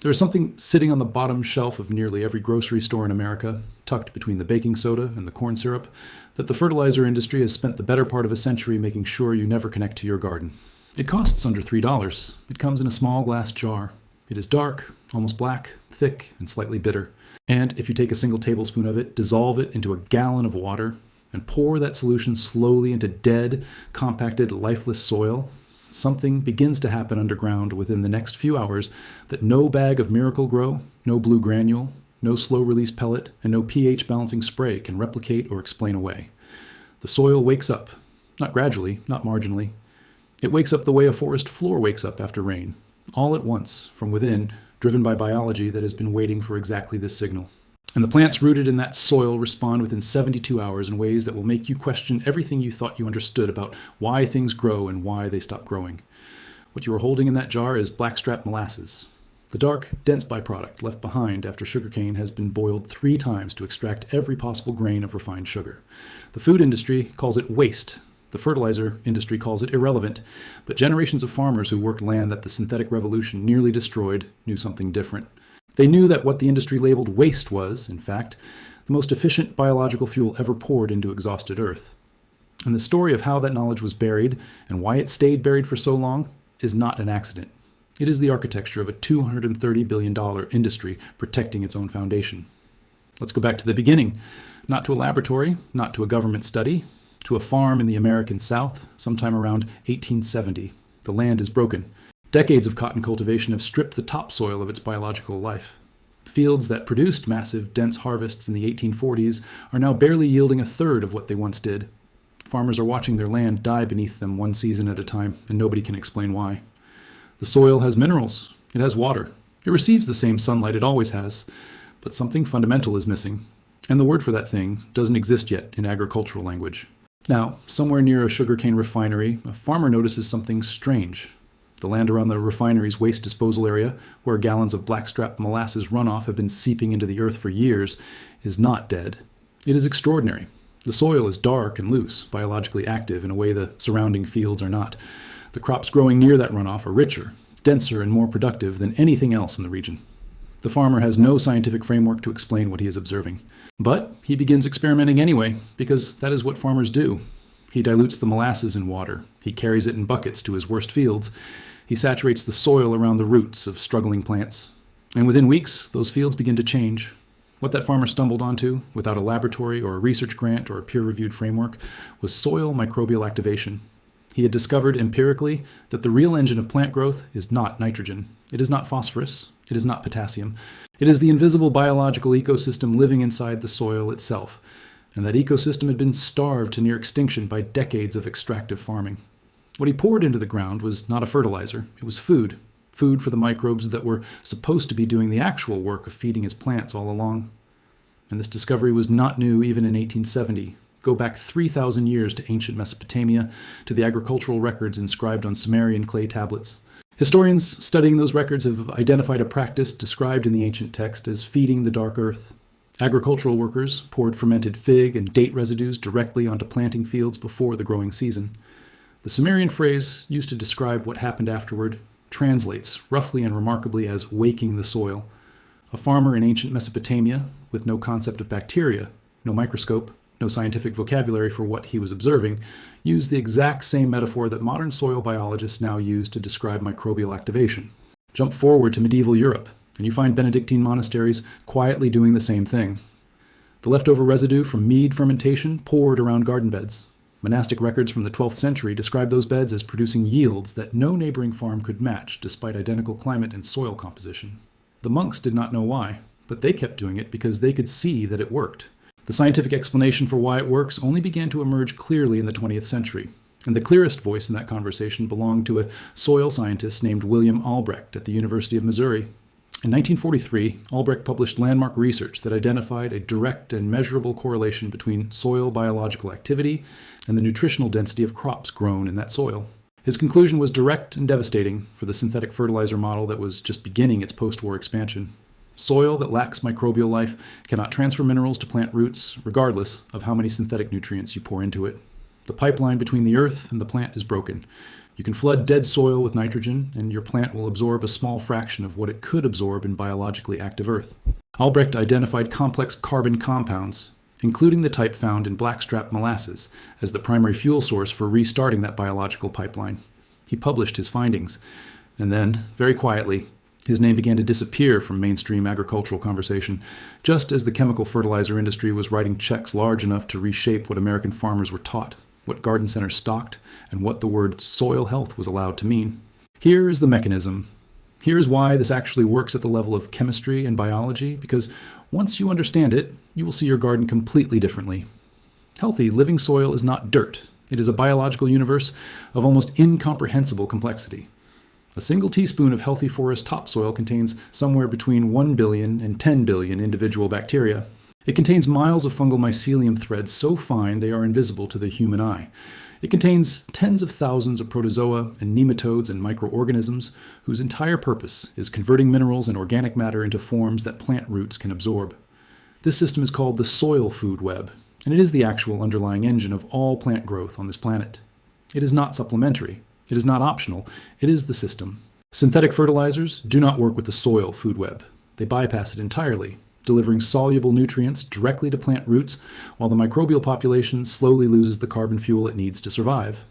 There is something sitting on the bottom shelf of nearly every grocery store in America, tucked between the baking soda and the corn syrup, that the fertilizer industry has spent the better part of a century making sure you never connect to your garden. It costs under $3. It comes in a small glass jar. It is dark, almost black, thick, and slightly bitter. And if you take a single tablespoon of it, dissolve it into a gallon of water, and pour that solution slowly into dead, compacted, lifeless soil, something begins to happen underground within the next few hours that no bag of Miracle Grow, no blue granule, no slow-release pellet, and no pH-balancing spray can replicate or explain away. The soil wakes up, not gradually, not marginally. It wakes up the way a forest floor wakes up after rain, all at once, from within, driven by biology that has been waiting for exactly this signal. And the plants rooted in that soil respond within 72 hours in ways that will make you question everything you thought you understood about why things grow and why they stop growing. What you are holding in that jar is blackstrap molasses, the dark, dense byproduct left behind after sugarcane has been boiled 3 times to extract every possible grain of refined sugar. The food industry calls it waste. The fertilizer industry calls it irrelevant, but generations of farmers who worked land that the synthetic revolution nearly destroyed knew something different. They knew that what the industry labeled waste was, in fact, the most efficient biological fuel ever poured into exhausted earth. And the story of how that knowledge was buried and why it stayed buried for so long is not an accident. It is the architecture of a $230 billion industry protecting its own foundation. Let's go back to the beginning. Not to a laboratory, not to a government study, to a farm in the American South, sometime around 1870. The land is broken. Decades of cotton cultivation have stripped the topsoil of its biological life. Fields that produced massive, dense harvests in the 1840s are now barely yielding a third of what they once did. Farmers are watching their land die beneath them one season at a time, and nobody can explain why. The soil has minerals. It has water. It receives the same sunlight it always has, but something fundamental is missing, and the word for that thing doesn't exist yet in agricultural language. Now, somewhere near a sugarcane refinery, a farmer notices something strange. The land around the refinery's waste disposal area, where gallons of blackstrap molasses runoff have been seeping into the earth for years, is not dead. It is extraordinary. The soil is dark and loose, biologically active in a way the surrounding fields are not. The crops growing near that runoff are richer, denser, and more productive than anything else in the region. The farmer has no scientific framework to explain what he is observing. But he begins experimenting anyway, because that is what farmers do. He dilutes the molasses in water. He carries it in buckets to his worst fields. He saturates the soil around the roots of struggling plants. And within weeks, those fields begin to change. What that farmer stumbled onto, without a laboratory or a research grant or a peer-reviewed framework, was soil microbial activation. He had discovered empirically that the real engine of plant growth is not nitrogen. It is not phosphorus. It is not potassium. It is the invisible biological ecosystem living inside the soil itself. And that ecosystem had been starved to near extinction by decades of extractive farming. What he poured into the ground was not a fertilizer. It was food. Food for the microbes that were supposed to be doing the actual work of feeding his plants all along. And this discovery was not new even in 1870. Go back 3,000 years to ancient Mesopotamia, to the agricultural records inscribed on Sumerian clay tablets. Historians studying those records have identified a practice described in the ancient text as feeding the dark earth. Agricultural workers poured fermented fig and date residues directly onto planting fields before the growing season. The Sumerian phrase used to describe what happened afterward translates roughly and remarkably as waking the soil. A farmer in ancient Mesopotamia, with no concept of bacteria, no microscope, no scientific vocabulary for what he was observing, used the exact same metaphor that modern soil biologists now use to describe microbial activation. Jump forward to medieval Europe, and you find Benedictine monasteries quietly doing the same thing. The leftover residue from mead fermentation poured around garden beds. Monastic records from the 12th century describe those beds as producing yields that no neighboring farm could match despite identical climate and soil composition. The monks did not know why, but they kept doing it because they could see that it worked. The scientific explanation for why it works only began to emerge clearly in the 20th century, and the clearest voice in that conversation belonged to a soil scientist named William Albrecht at the University of Missouri. In 1943, Albrecht published landmark research that identified a direct and measurable correlation between soil biological activity and the nutritional density of crops grown in that soil. His conclusion was direct and devastating for the synthetic fertilizer model that was just beginning its post-war expansion. Soil that lacks microbial life cannot transfer minerals to plant roots, regardless of how many synthetic nutrients you pour into it. The pipeline between the earth and the plant is broken. You can flood dead soil with nitrogen, and your plant will absorb a small fraction of what it could absorb in biologically active earth. Albrecht identified complex carbon compounds, including the type found in blackstrap molasses, as the primary fuel source for restarting that biological pipeline. He published his findings, and then, very quietly, his name began to disappear from mainstream agricultural conversation, just as the chemical fertilizer industry was writing checks large enough to reshape what American farmers were taught, what garden centers stocked, and what the word soil health was allowed to mean. Here is the mechanism. Here is why this actually works at the level of chemistry and biology, because once you understand it, you will see your garden completely differently. Healthy, living soil is not dirt. It is a biological universe of almost incomprehensible complexity. A single teaspoon of healthy forest topsoil contains somewhere between 1 billion and 10 billion individual bacteria. It contains miles of fungal mycelium threads so fine they are invisible to the human eye. It contains tens of thousands of protozoa and nematodes and microorganisms whose entire purpose is converting minerals and organic matter into forms that plant roots can absorb. This system is called the soil food web, and it is the actual underlying engine of all plant growth on this planet. It is not supplementary. It is not optional. It is the system. Synthetic fertilizers do not work with the soil food web. They bypass it entirely, delivering soluble nutrients directly to plant roots, while the microbial population slowly loses the carbon fuel it needs to survive.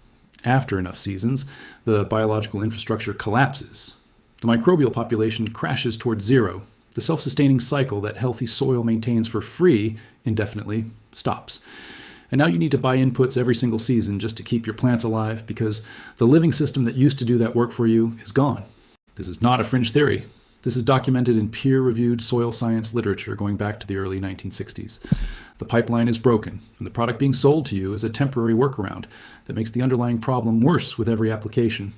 After enough seasons, the biological infrastructure collapses. The microbial population crashes towards zero. The self-sustaining cycle that healthy soil maintains for free indefinitely stops. And now you need to buy inputs every single season just to keep your plants alive, because the living system that used to do that work for you is gone. This is not a fringe theory. This is documented in peer-reviewed soil science literature going back to the early 1960s. The pipeline is broken, and the product being sold to you is a temporary workaround that makes the underlying problem worse with every application.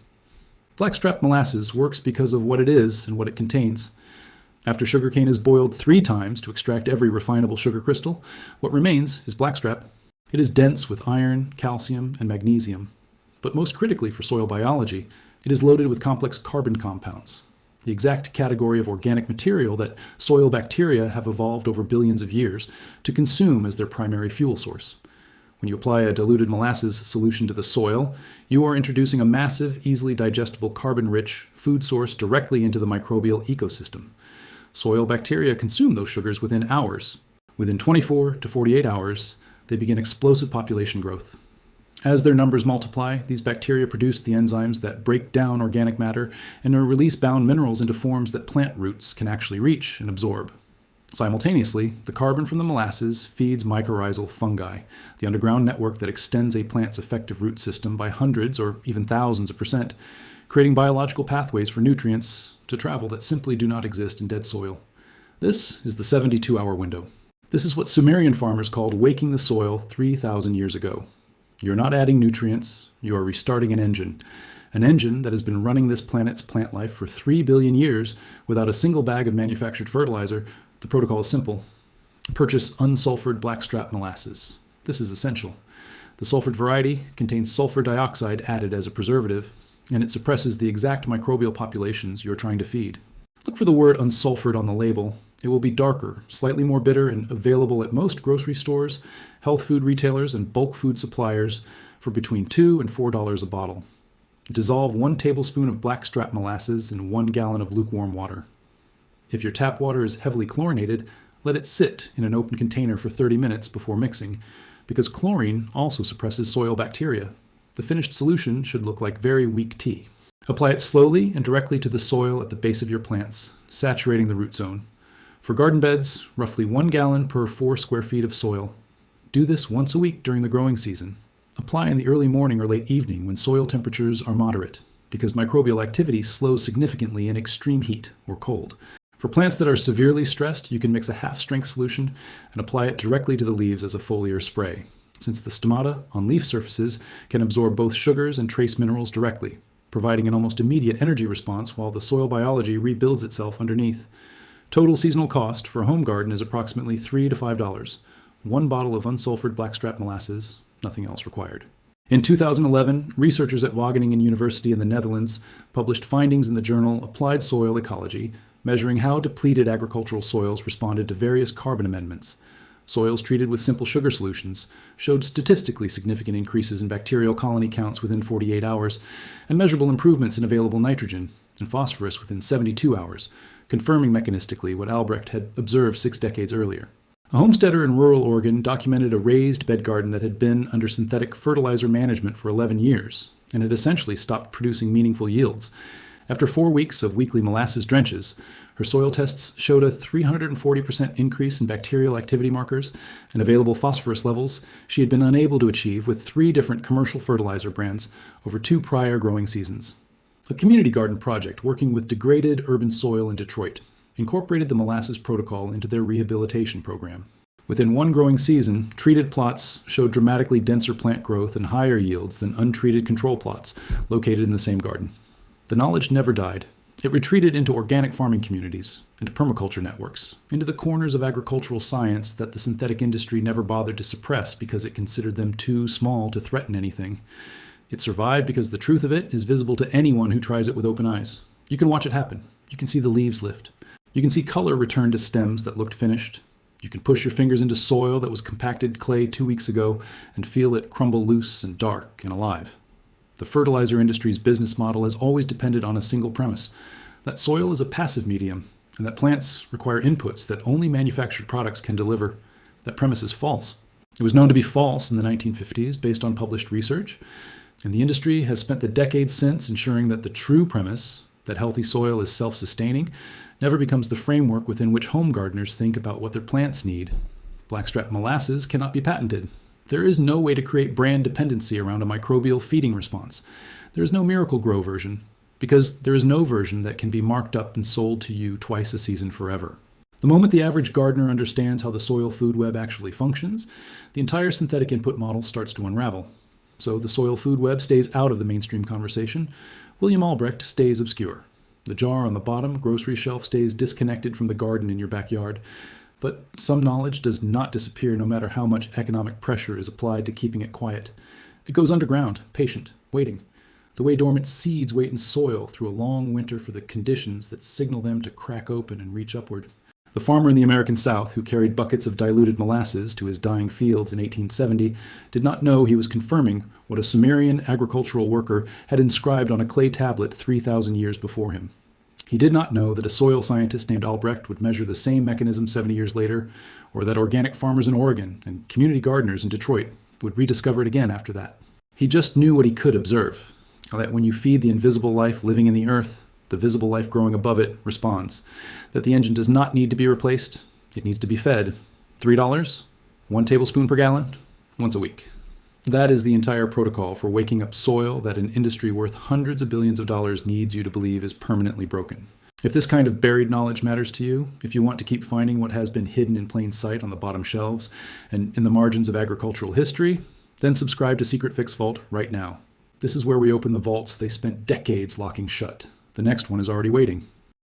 Blackstrap molasses works because of what it is and what it contains. After sugarcane is boiled 3 times to extract every refinable sugar crystal, what remains is blackstrap. It is dense with iron, calcium, and magnesium. But most critically for soil biology, it is loaded with complex carbon compounds, the exact category of organic material that soil bacteria have evolved over billions of years to consume as their primary fuel source. When you apply a diluted molasses solution to the soil, you are introducing a massive, easily digestible carbon-rich food source directly into the microbial ecosystem. Soil bacteria consume those sugars within hours. Within 24 to 48 hours, they begin explosive population growth. As their numbers multiply, these bacteria produce the enzymes that break down organic matter and release bound minerals into forms that plant roots can actually reach and absorb. Simultaneously, the carbon from the molasses feeds mycorrhizal fungi, the underground network that extends a plant's effective root system by hundreds or even thousands of percent, creating biological pathways for nutrients to travel that simply do not exist in dead soil. This is the 72-hour window. This is what Sumerian farmers called waking the soil 3,000 years ago. You're not adding nutrients, you are restarting an engine that has been running this planet's plant life for 3 billion years without a single bag of manufactured fertilizer. The protocol is simple. Purchase unsulfured blackstrap molasses. This is essential. The sulfured variety contains sulfur dioxide added as a preservative, and it suppresses the exact microbial populations you're trying to feed. Look for the word unsulfured on the label. It will be darker, slightly more bitter, and available at most grocery stores, health food retailers, and bulk food suppliers for between $2 and $4 a bottle. Dissolve 1 tablespoon of blackstrap molasses in 1 gallon of lukewarm water. If your tap water is heavily chlorinated, let it sit in an open container for 30 minutes before mixing, because chlorine also suppresses soil bacteria. The finished solution should look like very weak tea. Apply it slowly and directly to the soil at the base of your plants, saturating the root zone. For garden beds, roughly 1 gallon per 4 square feet of soil. Do this once a week during the growing season. Apply in the early morning or late evening when soil temperatures are moderate, because microbial activity slows significantly in extreme heat or cold. For plants that are severely stressed, you can mix a half-strength solution and apply it directly to the leaves as a foliar spray, since the stomata on leaf surfaces can absorb both sugars and trace minerals directly, providing an almost immediate energy response while the soil biology rebuilds itself underneath. Total seasonal cost for a home garden is approximately $3 to $5. 1 bottle of unsulfured blackstrap molasses, nothing else required. In 2011, researchers at Wageningen University in the Netherlands published findings in the journal Applied Soil Ecology, measuring how depleted agricultural soils responded to various carbon amendments. Soils treated with simple sugar solutions showed statistically significant increases in bacterial colony counts within 48 hours and measurable improvements in available nitrogen and phosphorus within 72 hours, confirming mechanistically what Albrecht had observed 6 decades earlier. A homesteader in rural Oregon documented a raised bed garden that had been under synthetic fertilizer management for 11 years and had essentially stopped producing meaningful yields. After 4 weeks of weekly molasses drenches, her soil tests showed a 340% increase in bacterial activity markers and available phosphorus levels she had been unable to achieve with 3 different commercial fertilizer brands over 2 prior growing seasons. A community garden project working with degraded urban soil in Detroit incorporated the molasses protocol into their rehabilitation program. Within 1 growing season, treated plots showed dramatically denser plant growth and higher yields than untreated control plots located in the same garden. The knowledge never died. It retreated into organic farming communities, into permaculture networks, into the corners of agricultural science that the synthetic industry never bothered to suppress because it considered them too small to threaten anything. It survived because the truth of it is visible to anyone who tries it with open eyes. You can watch it happen. You can see the leaves lift. You can see color return to stems that looked finished. You can push your fingers into soil that was compacted clay 2 weeks ago and feel it crumble loose and dark and alive. The fertilizer industry's business model has always depended on a single premise, that soil is a passive medium and that plants require inputs that only manufactured products can deliver. That premise is false. It was known to be false in the 1950s based on published research, and the industry has spent the decades since ensuring that the true premise, that healthy soil is self-sustaining, never becomes the framework within which home gardeners think about what their plants need. Blackstrap molasses cannot be patented. There is no way to create brand dependency around a microbial feeding response. There is no Miracle Grow version, because there is no version that can be marked up and sold to you twice a season forever. The moment the average gardener understands how the soil food web actually functions, the entire synthetic input model starts to unravel. So the soil food web stays out of the mainstream conversation. William Albrecht stays obscure. The jar on the bottom grocery shelf stays disconnected from the garden in your backyard. But some knowledge does not disappear no matter how much economic pressure is applied to keeping it quiet. It goes underground, patient, waiting. The way dormant seeds wait in soil through a long winter for the conditions that signal them to crack open and reach upward. The farmer in the American South who carried buckets of diluted molasses to his dying fields in 1870 did not know he was confirming what a Sumerian agricultural worker had inscribed on a clay tablet 3,000 years before him. He did not know that a soil scientist named Albrecht would measure the same mechanism 70 years later, or that organic farmers in Oregon and community gardeners in Detroit would rediscover it again after that. He just knew what he could observe, that when you feed the invisible life living in the earth, the visible life growing above it responds, that the engine does not need to be replaced, it needs to be fed. $3, 1 tablespoon per gallon, once a week. That is the entire protocol for waking up soil that an industry worth hundreds of billions of dollars needs you to believe is permanently broken. If this kind of buried knowledge matters to you, if you want to keep finding what has been hidden in plain sight on the bottom shelves and in the margins of agricultural history, then subscribe to Secret Fix Vault right now. This is where we open the vaults they spent decades locking shut. The next one is already waiting.